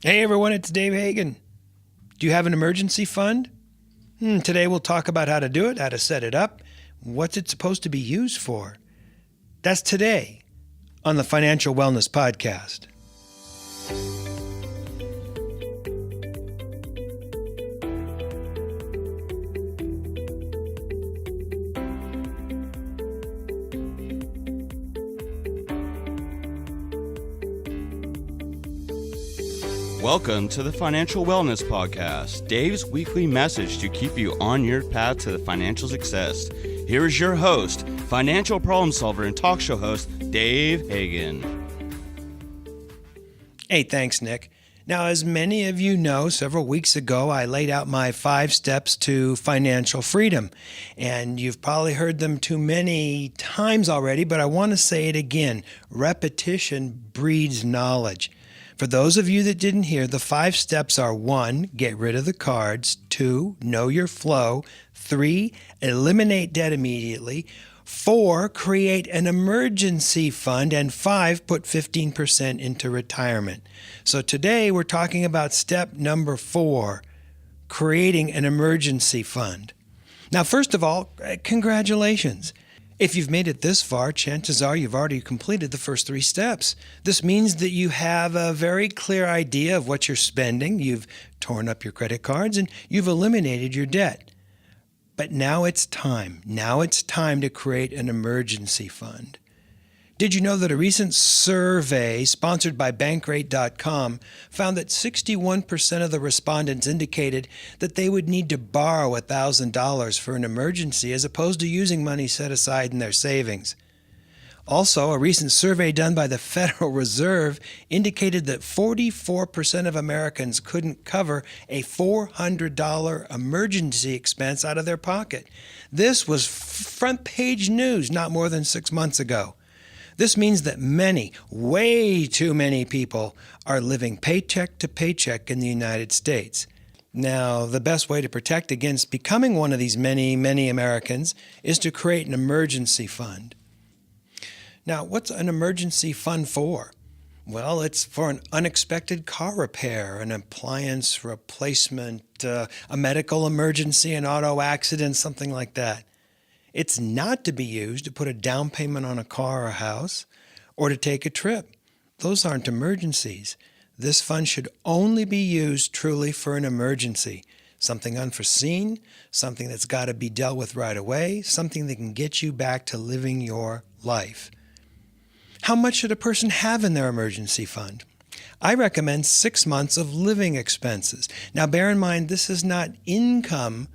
Hey everyone, it's Dave Hagan. Do you have an emergency fund? Today we'll talk about how to do it, how to set it up, what's it supposed to be used for. That's today on the Financial Wellness Podcast. Welcome to the Financial Wellness Podcast, Dave's weekly message to keep you on your path to financial success. Here is your host, financial problem solver and talk show host, Dave Hagan. Hey, thanks, Nick. Now, as many of you know, several weeks ago, I laid out my 5 steps to financial freedom. And you've probably heard them too many times already, but I want to say it again. Repetition breeds knowledge. For those of you that didn't hear, the 5 steps are 1, get rid of the cards, 2, know your flow, 3, eliminate debt immediately, 4, create an emergency fund, and 5, put 15% into retirement. So today we're talking about step number 4, creating an emergency fund. Now, first of all, congratulations. If you've made it this far, chances are you've already completed the first 3 steps. This means that you have a very clear idea of what you're spending, you've torn up your credit cards, and you've eliminated your debt. But now it's time. Now it's time to create an emergency fund. Did you know that a recent survey sponsored by Bankrate.com found that 61% of the respondents indicated that they would need to borrow $1,000 for an emergency as opposed to using money set aside in their savings? Also, a recent survey done by the Federal Reserve indicated that 44% of Americans couldn't cover a $400 emergency expense out of their pocket. This was front page news not more than 6 months ago. This means that many, way too many people are living paycheck to paycheck in the United States. Now, the best way to protect against becoming one of these many Americans is to create an emergency fund. Now, what's an emergency fund for? Well, it's for an unexpected car repair, an appliance replacement, a medical emergency, an auto accident, something like that. It's not to be used to put a down payment on a car or a house or to take a trip. Those aren't emergencies. This fund should only be used truly for an emergency, something unforeseen, something that's got to be dealt with right away, something that can get you back to living your life. How much should a person have in their emergency fund? I recommend 6 months of living expenses. Now, bear in mind, this is not income,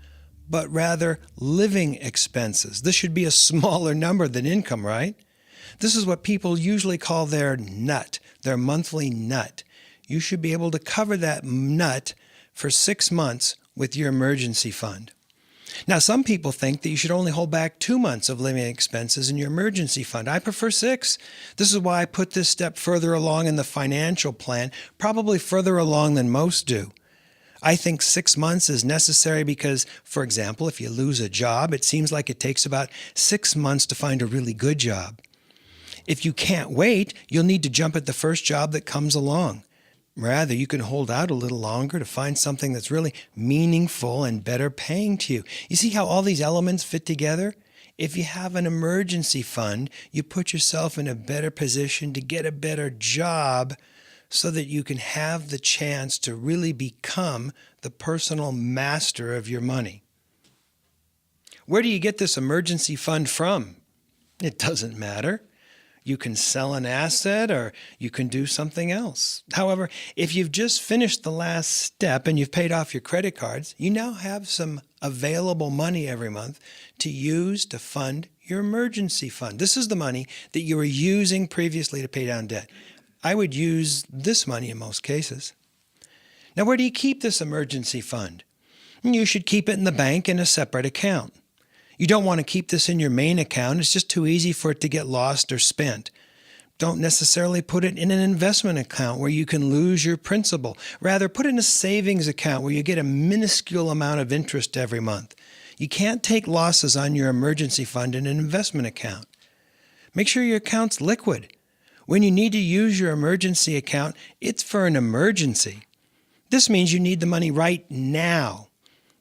but rather living expenses. This should be a smaller number than income, right? This is what people usually call their nut, their monthly nut. You should be able to cover that nut for 6 months with your emergency fund. Now, some people think that you should only hold back 2 months of living expenses in your emergency fund. I prefer 6. This is why I put this step further along in the financial plan, probably further along than most do. I think 6 months is necessary because, for example, if you lose a job, it seems like it takes about 6 months to find a really good job. If you can't wait, you'll need to jump at the first job that comes along. Rather, you can hold out a little longer to find something that's really meaningful and better paying to you. You see how all these elements fit together? If you have an emergency fund, you put yourself in a better position to get a better job so that you can have the chance to really become the personal master of your money. Where do you get this emergency fund from? It doesn't matter. You can sell an asset or you can do something else. However, if you've just finished the last step and you've paid off your credit cards, you now have some available money every month to use to fund your emergency fund. This is the money that you were using previously to pay down debt. I would use this money in most cases. Now, where do you keep this emergency fund? You should keep it in the bank in a separate account. You don't want to keep this in your main account. It's just too easy for it to get lost or spent. Don't necessarily put it in an investment account where you can lose your principal. Rather, put it in a savings account where you get a minuscule amount of interest every month. You can't take losses on your emergency fund in an investment account. Make sure your account's liquid. When you need to use your emergency account, it's for an emergency. This means you need the money right now.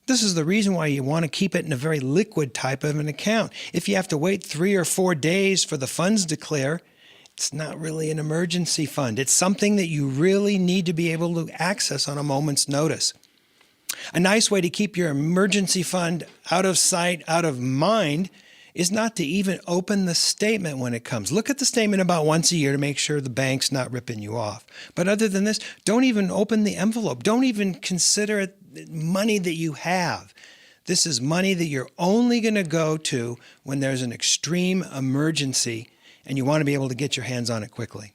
This is the reason why you want to keep it in a very liquid type of an account. If you have to wait 3 or 4 days for the funds to clear, it's not really an emergency fund. It's something that you really need to be able to access on a moment's notice. A nice way to keep your emergency fund out of sight, out of mind, is not to even open the statement when it comes. Look at the statement about once a year to make sure the bank's not ripping you off. But other than this, don't even open the envelope. Don't even consider it money that you have. This is money that you're only going to go to when there's an extreme emergency and you want to be able to get your hands on it quickly.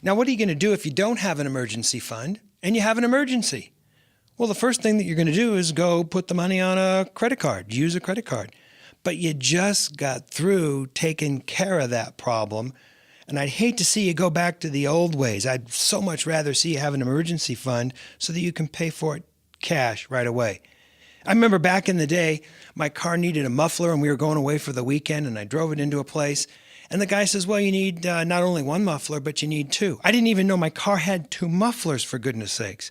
Now, what are you going to do if you don't have an emergency fund and you have an emergency? Well, the first thing that you're going to do is go put the money on a credit card, use a credit card. But you just got through taking care of that problem. And I'd hate to see you go back to the old ways. I'd so much rather see you have an emergency fund so that you can pay for it cash right away. I remember back in the day, my car needed a muffler and we were going away for the weekend and I drove it into a place. And the guy says, well, you need not only one muffler, but you need 2. I didn't even know my car had 2 mufflers, for goodness sakes.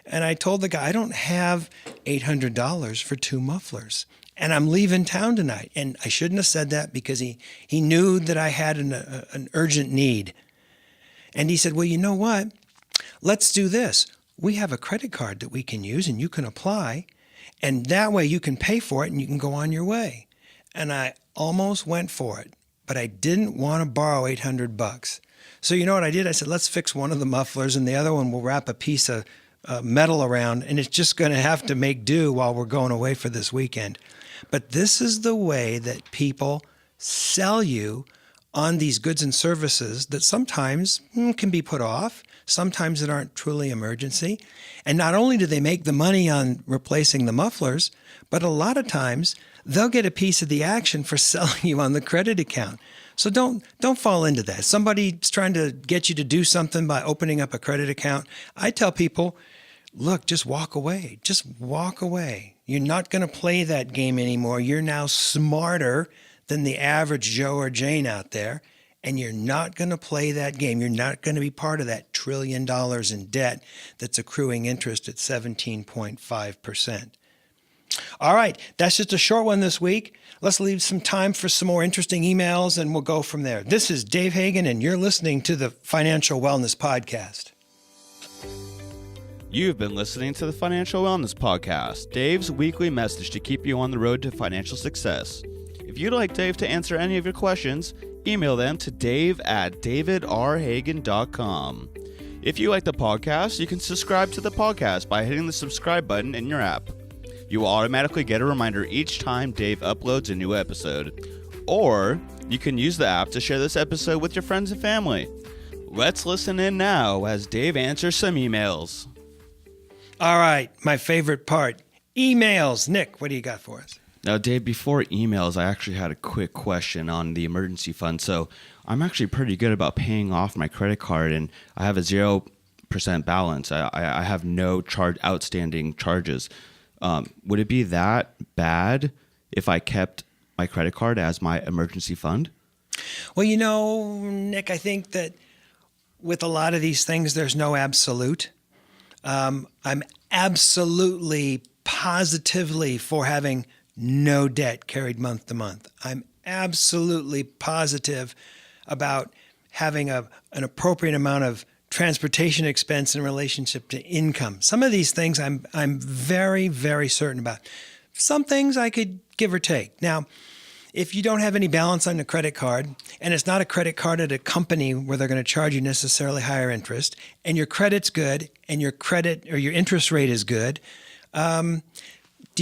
And I told the guy, I don't have $800 for 2 mufflers. And I'm leaving town tonight. And I shouldn't have said that because he knew that I had an urgent need. And he said, well, you know what? Let's do this. We have a credit card that we can use and you can apply. And that way you can pay for it and you can go on your way. And I almost went for it, but I didn't want to borrow $800. So you know what I did? I said, let's fix one of the mufflers and the other one we'll wrap a piece of metal around. And it's just going to have to make do while we're going away for this weekend. But this is the way that people sell you on these goods and services that sometimes can be put off, sometimes that aren't truly emergency. And not only do they make the money on replacing the mufflers, but a lot of times they'll get a piece of the action for selling you on the credit account. So don't fall into that. Somebody's trying to get you to do something by opening up a credit account. I tell people, look, just walk away. Just walk away. You're not going to play that game anymore. You're now smarter than the average Joe or Jane out there, and you're not going to play that game. You're not going to be part of that $1 trillion in debt that's accruing interest at 17.5%. All right, that's just a short one this week. Let's leave some time for some more interesting emails, and we'll go from there. This is Dave Hagan, and you're listening to the Financial Wellness Podcast. You've been listening to the Financial Wellness Podcast, Dave's weekly message to keep you on the road to financial success. If you'd like Dave to answer any of your questions, email them to dave@davidrhagan.com. If you like the podcast, you can subscribe to the podcast by hitting the subscribe button in your app. You will automatically get a reminder each time Dave uploads a new episode. Or you can use the app to share this episode with your friends and family. Let's listen in now as Dave answers some emails. All right, my favorite part, emails. Nick, what do you got for us? Now, Dave, before emails, I actually had a quick question on the emergency fund. So I'm actually pretty good about paying off my credit card, and I have a 0% balance. I have no outstanding charges. Would it be that bad if I kept my credit card as my emergency fund? Well, you know, Nick, I think that with a lot of these things, there's no absolute. I'm absolutely, positively for having no debt carried month to month. I'm absolutely positive about having an appropriate amount of transportation expense in relationship to income. Some of these things I'm very, very certain about. Some things I could give or take. Now, if you don't have any balance on the credit card, and it's not a credit card at a company where they're going to charge you necessarily higher interest, and your credit's good, and your credit or your interest rate is good, do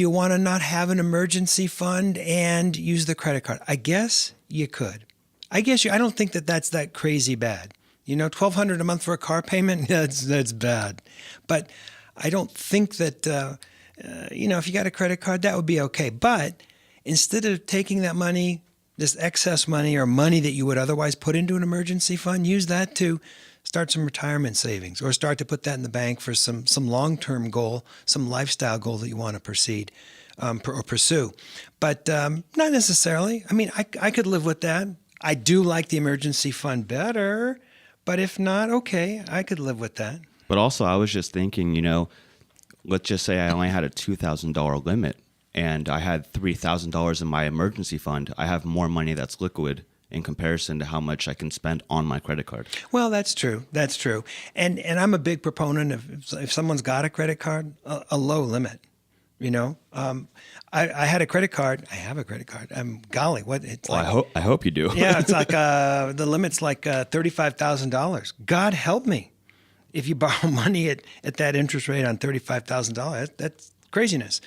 you want to not have an emergency fund and use the credit card? I guess you could. I don't think that's that crazy bad. You know, $1,200 a month for a car payment, that's bad. But I don't think that, if you got a credit card, that would be okay. But instead of taking that money, this excess money or money that you would otherwise put into an emergency fund, use that to start some retirement savings or start to put that in the bank for some long-term goal, some lifestyle goal that you want to proceed or pursue. But not necessarily. I mean, I could live with that. I do like the emergency fund better, but if not, okay, I could live with that. But also, I was just thinking, let's just say I only had a $2,000 limit and I had $3,000 in my emergency fund. I have more money that's liquid in comparison to how much I can spend on my credit card. Well, that's true. That's true. And I'm a big proponent of if someone's got a credit card, a low limit. You know, I had a credit card. I have a credit card. Golly, what it's Well, like. I hope you do. Yeah, it's like the limit's like $35,000. God help me if you borrow money at that interest rate on $35,000. That's craziness.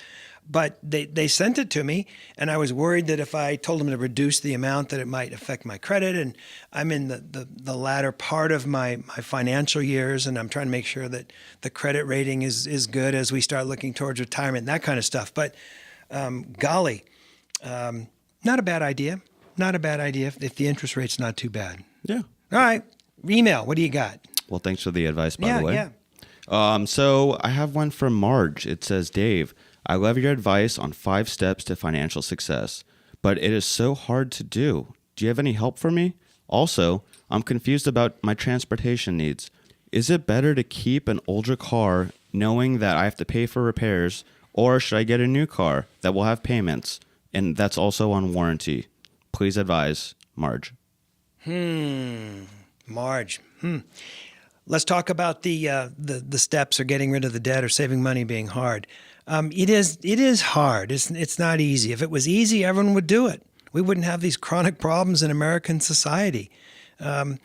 But they sent it to me, and I was worried that if I told them to reduce the amount, that it might affect my credit. And I'm in the latter part of my financial years, and I'm trying to make sure that the credit rating is good as we start looking towards retirement and that kind of stuff. But golly, not a bad idea. Not a bad idea if the interest rate's not too bad. Yeah. All right, email. What do you got? Well, thanks for the advice, by the way. Yeah. So I have one from Marge. It says, Dave, I love your advice on 5 steps to financial success, but it is so hard to do. Do you have any help for me? Also, I'm confused about my transportation needs. Is it better to keep an older car knowing that I have to pay for repairs, or should I get a new car that will have payments and that's also on warranty? Please advise, Marge. Marge. Let's talk about the steps or getting rid of the debt or saving money being hard. It is hard. It's not easy. If it was easy, everyone would do it. We wouldn't have these chronic problems in American society. It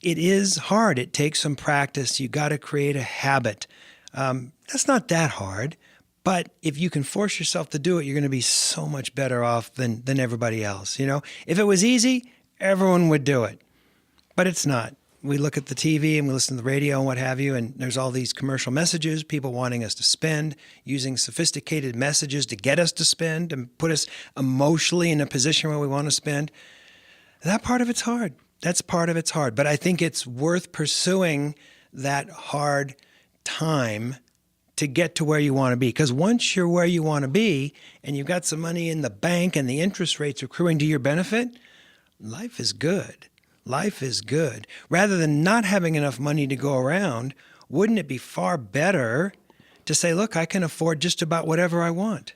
is hard. It takes some practice. You got to create a habit. That's not that hard, but if you can force yourself to do it, you're going to be so much better off than everybody else. You know, if it was easy, everyone would do it, but it's not. We look at the TV and we listen to the radio and what have you, and there's all these commercial messages, people wanting us to spend, using sophisticated messages to get us to spend and put us emotionally in a position where we want to spend. That part of it's hard. That's part of it's hard. But I think it's worth pursuing that hard time to get to where you want to be. Because once you're where you want to be and you've got some money in the bank and the interest rates accruing to your benefit, life is good. Life is good. Rather than not having enough money to go around, wouldn't it be far better to say, look, I can afford just about whatever I want.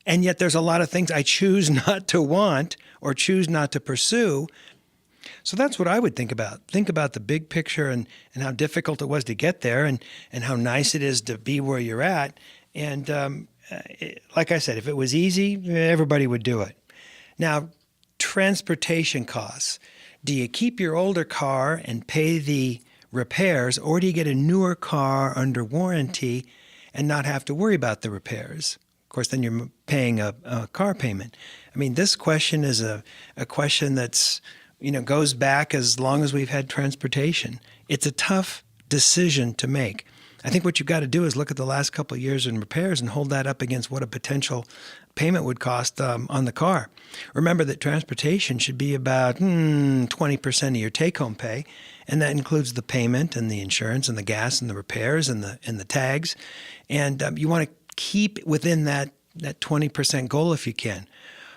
And yet there's a lot of things I choose not to want or choose not to pursue. So that's what I would think about. Think about the big picture and how difficult it was to get there and how nice it is to be where you're at. And like I said, if it was easy, everybody would do it. Now, transportation costs. Do you keep your older car and pay the repairs, or do you get a newer car under warranty and not have to worry about the repairs? Of course, then you're paying a car payment. I mean, this question is a question that's, goes back as long as we've had transportation. It's a tough decision to make. I think what you've got to do is look at the last couple of years in repairs and hold that up against what a potential payment would cost on the car. Remember that transportation should be about 20% of your take-home pay, and that includes the payment and the insurance and the gas and the repairs and the tags. And you want to keep within that 20% goal if you can.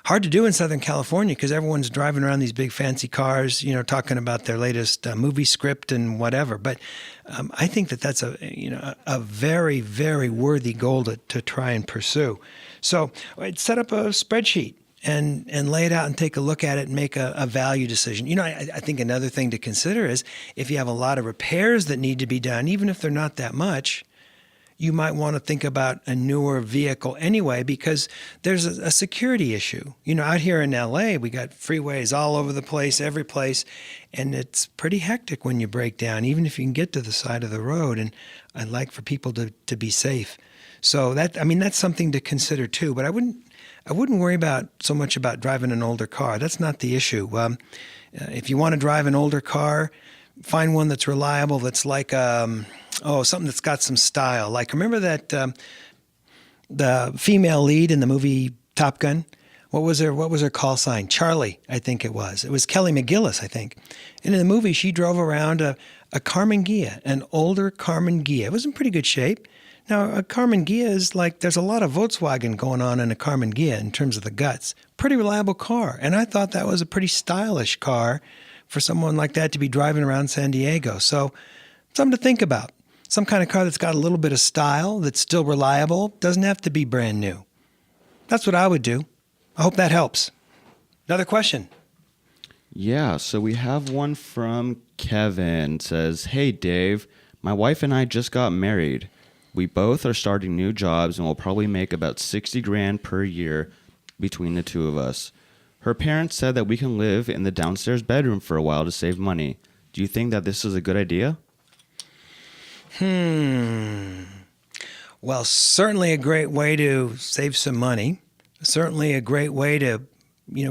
Hard to do in Southern California because everyone's driving around these big fancy cars, talking about their latest movie script and whatever. But I think that's a very, very worthy goal to try and pursue. So I'd set up a spreadsheet and lay it out and take a look at it and make a value decision. I think another thing to consider is if you have a lot of repairs that need to be done, even if they're not that much, you might want to think about a newer vehicle anyway, because there's a security issue. Out here in LA, we got freeways all over the place, every place, and it's pretty hectic when you break down, even if you can get to the side of the road. And I'd like for people to be safe. So that's something to consider too. But I wouldn't worry so much about driving an older car. That's not the issue. If you want to drive an older car, find one that's reliable, that's like something that's got some style. Like, remember that the female lead in the movie Top Gun? What was her call sign? Charlie, I think it was. It was Kelly McGillis, I think. And in the movie, she drove around a Karmann Ghia, an older Karmann Ghia. It was in pretty good shape. Now, a Karmann Ghia is there's a lot of Volkswagen going on in a Karmann Ghia in terms of the guts. Pretty reliable car. And I thought that was a pretty stylish car for someone like that to be driving around San Diego. So something to think about. some kind of car that's got a little bit of style, that's still reliable, doesn't have to be brand new. That's what I would do. I hope that helps. Another question. Yeah, so we have one from Kevin. It says, "Hey Dave, my wife and I just got married. We both are starting new jobs and will probably make about 60 grand per year between the two of us. Her parents said that we can live in the downstairs bedroom for a while to save money. Do you think that this is a good idea?" Well, certainly a great way to save some money. Certainly a great way to,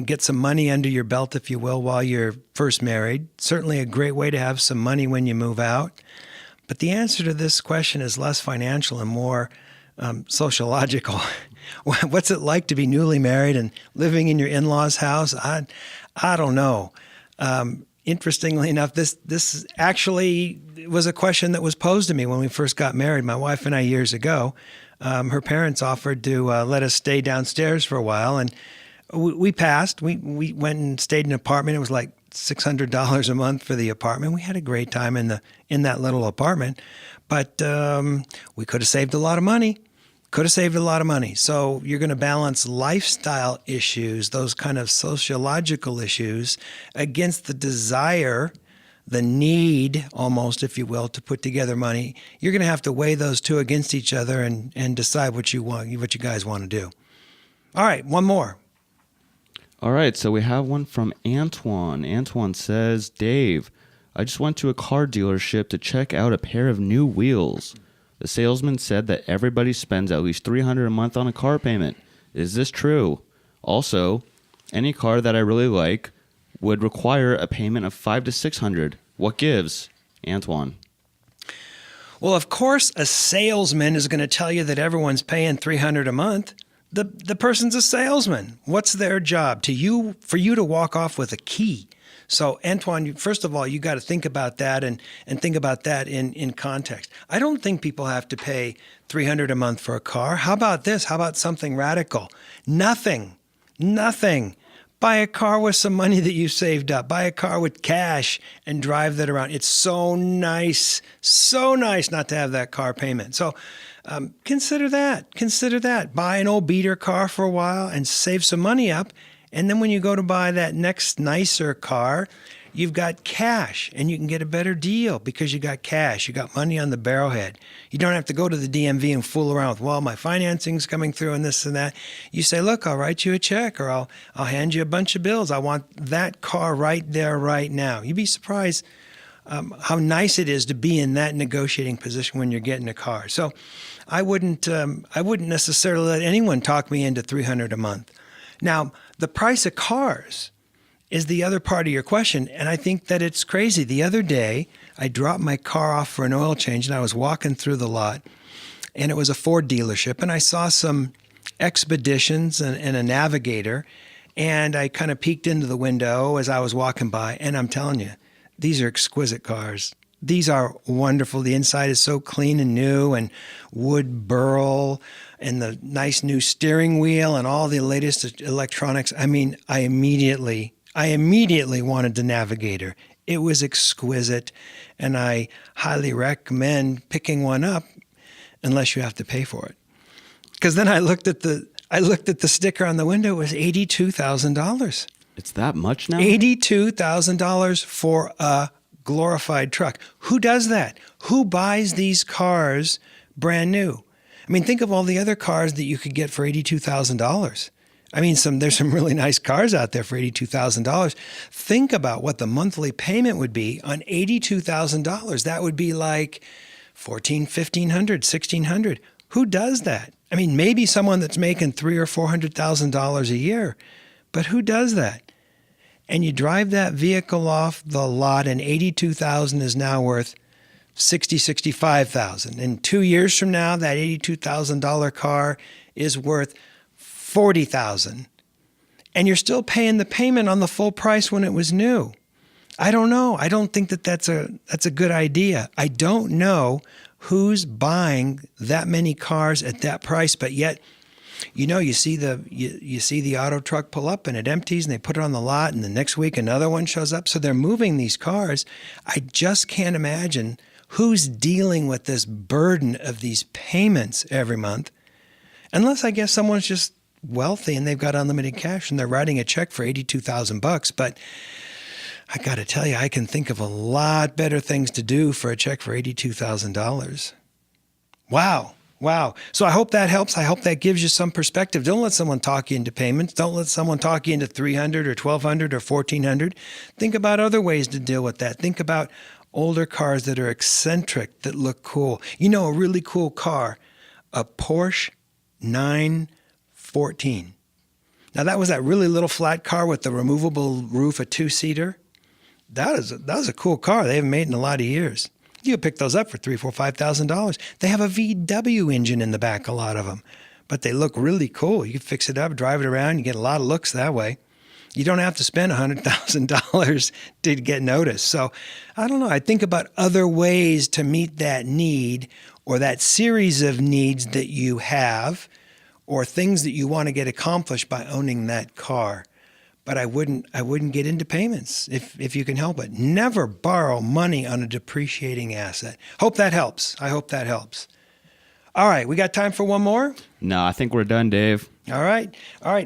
get some money under your belt, if you will, while you're first married. Certainly a great way to have some money when you move out. But the answer to this question is less financial and more sociological. What's it like to be newly married and living in your in-laws' house? I don't know. Interestingly enough, this actually was a question that was posed to me when we first got married, my wife and I, years ago. Her parents offered to let us stay downstairs for a while, and we passed. We went and stayed in an apartment. It was like $600 a month for the apartment. We had a great time in that little apartment, but we could have saved a lot of money. So you're going to balance lifestyle issues, those kind of sociological issues, against the desire, the need almost, if you will, to put together money. You're going to have to weigh those two against each other and decide what you guys want to do. All right, one more. All right, so we have one from Antoine. Antoine says, "Dave, I just went to a car dealership to check out a pair of new wheels. The salesman said that everybody spends at least $300 a month on a car payment. Is this true? Also, any car that I really like would require a payment of $500 to $600. What gives?" Antoine. Well, of course, a salesman is going to tell you that everyone's paying $300 a month. The person's a salesman. What's their job? For you to walk off with a key. So, Antoine, first of all, you got to think about that and think about that in context. I don't think people have to pay $300 a month for a car. How about this? How about something radical? Nothing. Buy a car with some money that you saved up. Buy a car with cash and drive that around. It's so nice not to have that car payment. So consider that. Buy an old beater car for a while and save some money up. And then when you go to buy that next nicer car, you've got cash and you can get a better deal because you got cash. You got money on the barrelhead. You don't have to go to the DMV and fool around with, well, my financing's coming through and this and that. You say, look, I'll write you a check or I'll hand you a bunch of bills. I want that car right there, right now. You'd be surprised how nice it is to be in that negotiating position when you're getting a car. So I wouldn't necessarily let anyone talk me into $300 a month. Now, the price of cars is the other part of your question, and I think that it's crazy. The other day, I dropped my car off for an oil change, and I was walking through the lot, and it was a Ford dealership, and I saw some Expeditions and a Navigator, and I kind of peeked into the window as I was walking by, and I'm telling you, these are exquisite cars. These are wonderful. The inside is so clean and new, and wood burl, and the nice new steering wheel, and all the latest electronics. I mean, I immediately wanted the Navigator. It was exquisite, and I highly recommend picking one up unless you have to pay for it. Because then I looked at the sticker on the window. It was $82,000. It's that much now? $82,000 for a glorified truck. Who does that? Who buys these cars brand new? I mean, think of all the other cars that you could get for $82,000. I mean, there's some really nice cars out there for $82,000. Think about what the monthly payment would be on $82,000. That would be like $1,400, $1,500, $1,600. Who does that? I mean, maybe someone that's making $300,000 or $400,000 a year, but who does that? And you drive that vehicle off the lot, and $82,000 is now worth $60,000, $65,000. And 2 years from now, that $82,000 car is worth $40,000. And you're still paying the payment on the full price when it was new. I don't know. I don't think that's a good idea. I don't know who's buying that many cars at that price, but yet, you see the auto truck pull up and it empties and they put it on the lot, and the next week another one shows up. So they're moving these cars. I just can't imagine who's dealing with this burden of these payments every month? Unless I guess someone's just wealthy and they've got unlimited cash and they're writing a check for $82,000. But I got to tell you, I can think of a lot better things to do for a check for $82,000. Wow. So I hope that helps. I hope that gives you some perspective. Don't let someone talk you into payments. Don't let someone talk you into $300 or $1,200 or $1,400. Think about other ways to deal with that. Think about older cars that are eccentric, that look cool. You know, a really cool car, a Porsche 914. Now that was that really little flat car with the removable roof, a two-seater. That was a cool car. They haven't made in a lot of years. You could pick those up for $3,000, $4,000, $5,000. They have a VW engine in the back, a lot of them, but they look really cool. You can fix it up, drive it around. You get a lot of looks that way. You don't have to spend $100,000 to get noticed. So I don't know. I think about other ways to meet that need or that series of needs that you have or things that you want to get accomplished by owning that car. But I wouldn't get into payments if you can help it. Never borrow money on a depreciating asset. Hope that helps. I hope that helps. All right, we got time for one more? No, I think we're done, Dave. All right.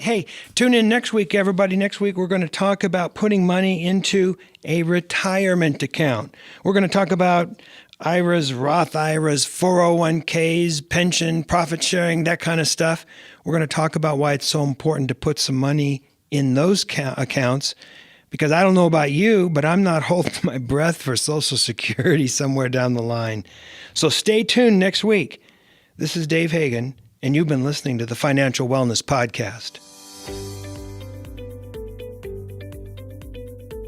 Hey, tune in next week, everybody. Next week, we're going to talk about putting money into a retirement account. We're going to talk about IRAs, Roth IRAs, 401ks, pension, profit sharing, that kind of stuff. We're going to talk about why it's so important to put some money in those accounts, because I don't know about you, but I'm not holding my breath for Social Security somewhere down the line. So stay tuned next week. This is Dave Hagan, and you've been listening to the Financial Wellness Podcast.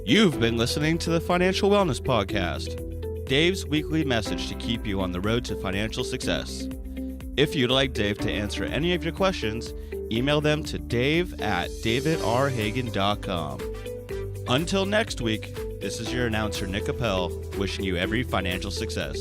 You've been listening to the Financial Wellness Podcast, Dave's weekly message to keep you on the road to financial success. If you'd like Dave to answer any of your questions, email them to dave@davidrhagan.com. Until next week, this is your announcer, Nick Appel, wishing you every financial success.